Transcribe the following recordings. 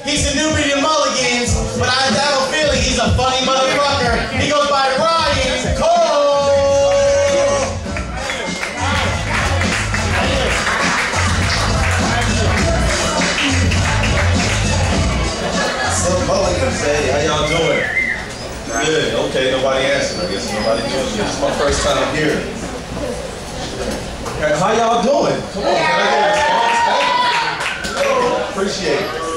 He's a newbie to Mulligans, but I have a feeling he's a funny motherfucker. He goes by Ryan Cole. So Mulligans, hey, how y'all doing? Good. Okay, nobody answered. I guess nobody doing it. This is my first time here. How y'all doing? Come on, can I get a response? Appreciate it.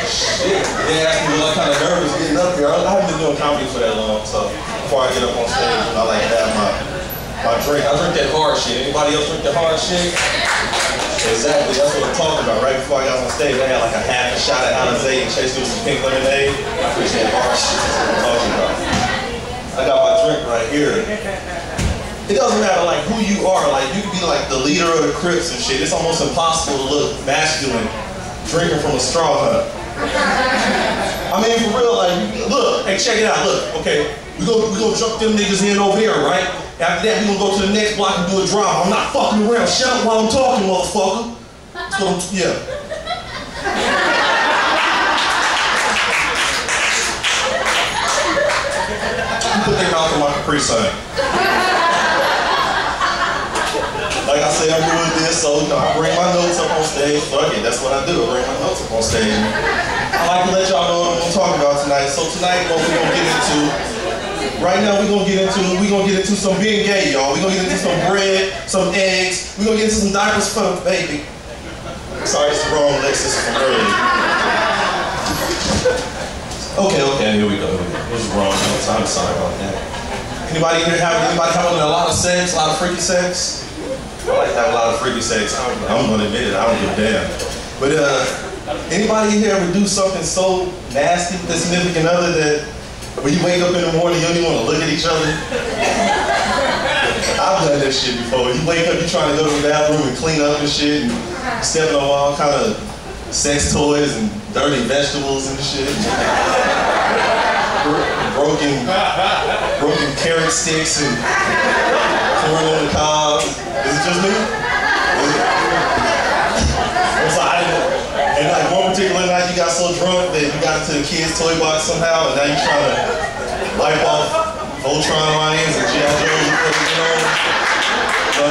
Shit. They asked me, was I kind of nervous getting up here? I haven't been doing comedy for that long, so before I get up on stage, I like to have my drink. I drink that hard shit. Anybody else drink the hard shit? Exactly, that's what I'm talking about. Right before I got on stage, I had like a half a shot of Alizé and chased with some pink lemonade. I appreciate hard shit. That's what I'm talking about. I got my drink right here. It doesn't matter like who you are. Like you could be like the leader of the Crips and shit. It's almost impossible to look masculine drinking from a straw hut. I mean, for real, like, look, hey, check it out, look, okay, we gonna jump them niggas in over here, right? After that, we gonna go to the next block and do a drama. I'm not fucking around. Shut up while I'm talking, motherfucker. That's what I'm, yeah. Put their mouth in my Capri Sun. Like I said, I'm doing this, so you know, I bring my notes up on stage. Fuck it, that's what I do. I bring my notes up on stage. I like to let y'all know what I'm gonna talk about tonight. So tonight, what we're gonna get into, right now we're gonna get into some being gay, y'all. We're gonna get into some bread, some eggs. We're gonna get into some diapers for the baby. Sorry, it's the wrong Lexus from earlier. Okay, here we go. It was wrong. I'm sorry about that. Anybody here having a lot of sex, a lot of freaky sex? I like to have a lot of freaky sex. I'm gonna admit it, I don't give a damn. But anybody here ever do something so nasty with a significant other that when you wake up in the morning, you don't even want to look at each other? I've done that shit before. You wake up, you're trying to go to the bathroom and clean up and shit, and stepping on all kind of sex toys and dirty vegetables and shit. Broken carrot sticks and corn on the cob. Is it just me? And like one particular night you got so drunk that you got into the kid's toy box somehow, and now you're trying to wipe off Voltron lines and G.I. Joes and put it on. So,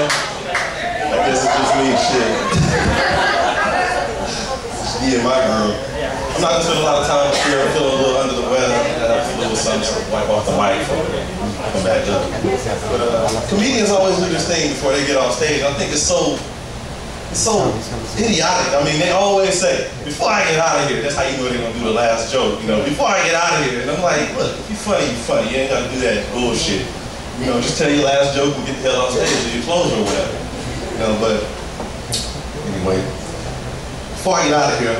I guess it's just me and shit. Yeah, my girl. I'm not gonna spend a lot of time up here. I'm feeling a little under the weather. I have a little something to wipe off the mic before I come back up. But comedians always do this thing before they get off stage. I think it's so idiotic. I mean, they always say, before I get out of here, that's how you know they're gonna do the last joke, you know, before I get out of here. And I'm like, look, if you're funny, you're funny. You ain't gotta do that bullshit. You know, just tell your last joke and get the hell off stage or your closure or whatever. You know, but anyway, before I get out of here,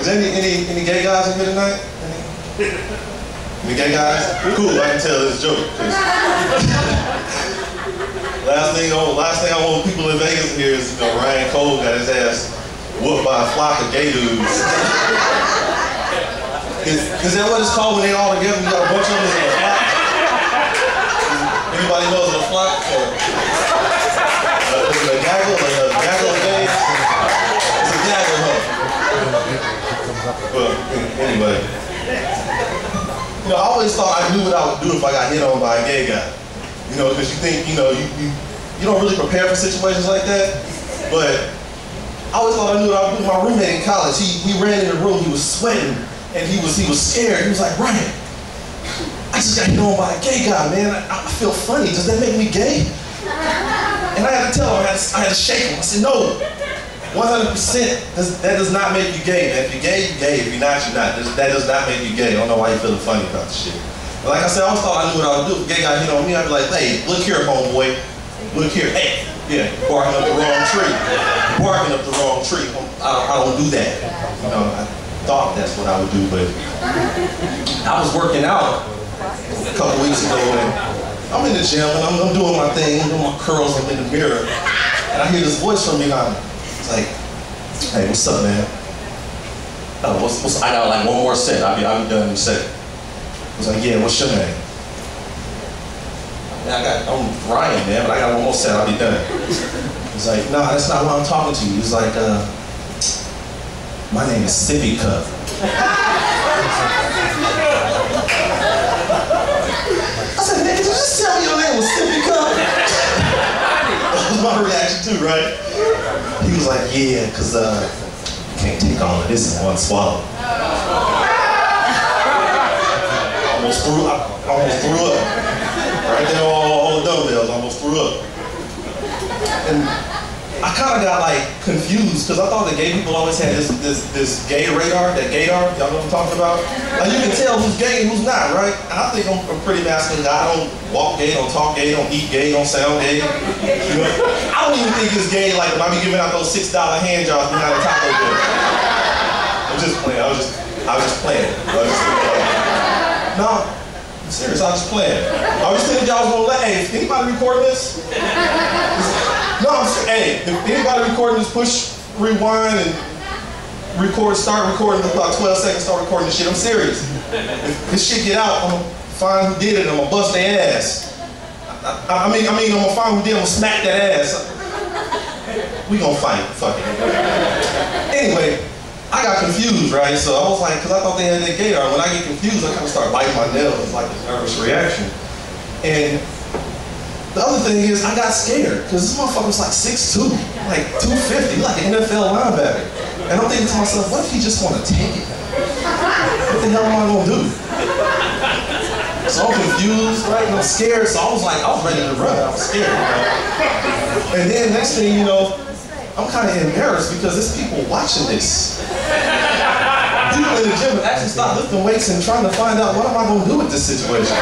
is there any gay guys in here tonight? Any gay guys? Cool, I can tell this joke. Last thing I want people in Vegas to hear is, you know, Ryan Cole got his ass whooped by a flock of gay dudes. Is that what it's called when they all together? You got a bunch of them in a flock? Anybody knows what a flock? Is it a gaggle? A gaggle of gays? It's a gaggle, huh? But anyway, you know, I always thought I knew what I would do if I got hit on by a gay guy. You know, because you think, you know, you don't really prepare for situations like that. But I always thought I knew what I would do. My roommate in college, he ran in the room, he was sweating, and he was scared. He was like, Ryan, I just got hit on by a gay guy, man. I feel funny. Does that make me gay? And I had to tell him, I had to shake him. I said, no, 100%, that does not make you gay, man. If you're gay, you're gay. If you're not, you're not. That does not make you gay. I don't know why you're feeling funny about this shit. But like I said, I always thought I knew what I would do. If a gay guy hit on me, I'd be like, hey, look here, homeboy. Look here. Hey, yeah, barking up the wrong tree. Barking up the wrong tree. I don't do that. You know, I thought that's what I would do, but I was working out a couple weeks ago, and I'm in the gym, and I'm doing my thing, I'm doing my curls, I'm in the mirror, and I hear this voice from me, and it's like, hey, what's up, man? Oh, I got like one more set. I'll be done in a set. I was like, yeah, what's your name? Man, I'm Ryan, man, but I got one more set, I'll be done. He's like, nah, that's not why I'm talking to you. He's like, My name is Sippy Cup. I said, nigga, just tell me your name was Sippy Cup. That was my reaction too, right? He was like, yeah, because can't take all of this in one swallow. I almost threw up. Right there on all the dumbbells, I almost threw up. And I kind of got like confused because I thought that gay people always had this gay radar, that gaydar, y'all know what I'm talking about? Like you can tell who's gay and who's not, right? And I think I'm a pretty masculine guy. I don't walk gay, don't talk gay, don't eat gay, don't sound gay. You know? I don't even think it's gay like when I be giving out those $6 hand jobs behind the taco door. I'm just playing, I was just playing. No, I'm serious, I was just playing. I was thinking y'all was gonna let, hey, is anybody recording this? No, hey, if anybody recording this, push rewind and start recording in about 12 seconds, start recording this shit. I'm serious. If this shit get out, I'm gonna find who did it, I'm gonna bust their ass. I mean, I'm gonna find who did it, I'm gonna smack that ass. We gonna fight, fuck it. Anyway, I got confused, right? So I was like, because I thought they had that gaydar. When I get confused, I kind of start biting my nails. It's like a nervous reaction. And the other thing is, I got scared because this motherfucker was like 6'2", like 250, like an NFL linebacker. And I'm thinking to myself, what if he just want to take it? What the hell am I gonna do? So I'm confused, right? And I'm scared. So I was ready to run. I was scared. And then next thing you know, I'm kind of embarrassed because there's people watching this. People in the gym have actually stopped lifting weights and trying to find out what am I gonna do with this situation.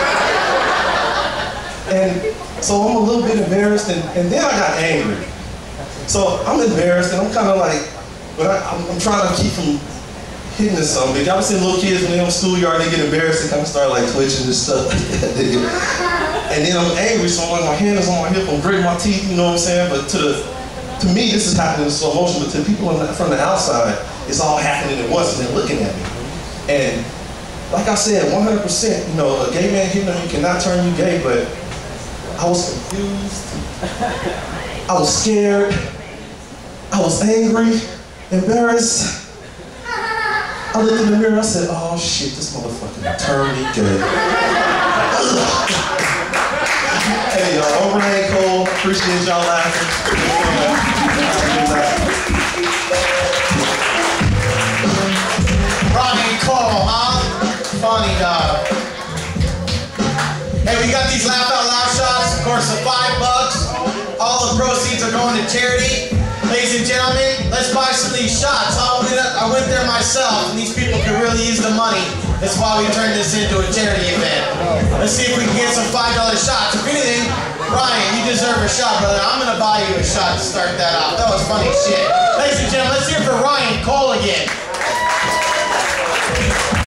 And so I'm a little bit embarrassed, and then I got angry. So I'm embarrassed, and I'm kind of like, but I'm trying to keep from hitting this something. Y'all seen little kids when they're in the schoolyard, they get embarrassed, they kind of start like twitching and stuff. And then I'm angry, so I'm like, my hand is on my hip, I'm gritting my teeth, you know what I'm saying? But to me, this is happening in slow motion, but to people from the outside, it's all happening at once, and they're looking at me. And like I said, 100%, you know, a gay man hitting on you cannot turn you gay, but I was confused, I was scared, I was angry, embarrassed. I looked in the mirror, I said, oh shit, this motherfucker turned me gay. Hey y'all, overhang Cole, appreciate y'all laughing. Ronnie Cole, huh? Funny dog. Hey, we got these laugh out loud shots. Of course, the $5. All the proceeds are going to charity. Ladies and gentlemen, let's buy some of these shots. I went there myself, and these people could really use the money. That's why we turned this into a charity event. Let's see if we can get some $5 shots. If anything, Ryan, you deserve a shot, brother. I'm gonna buy you a shot to start that off. That was funny shit. Ladies and gentlemen, let's hear it for Ryan Cole again.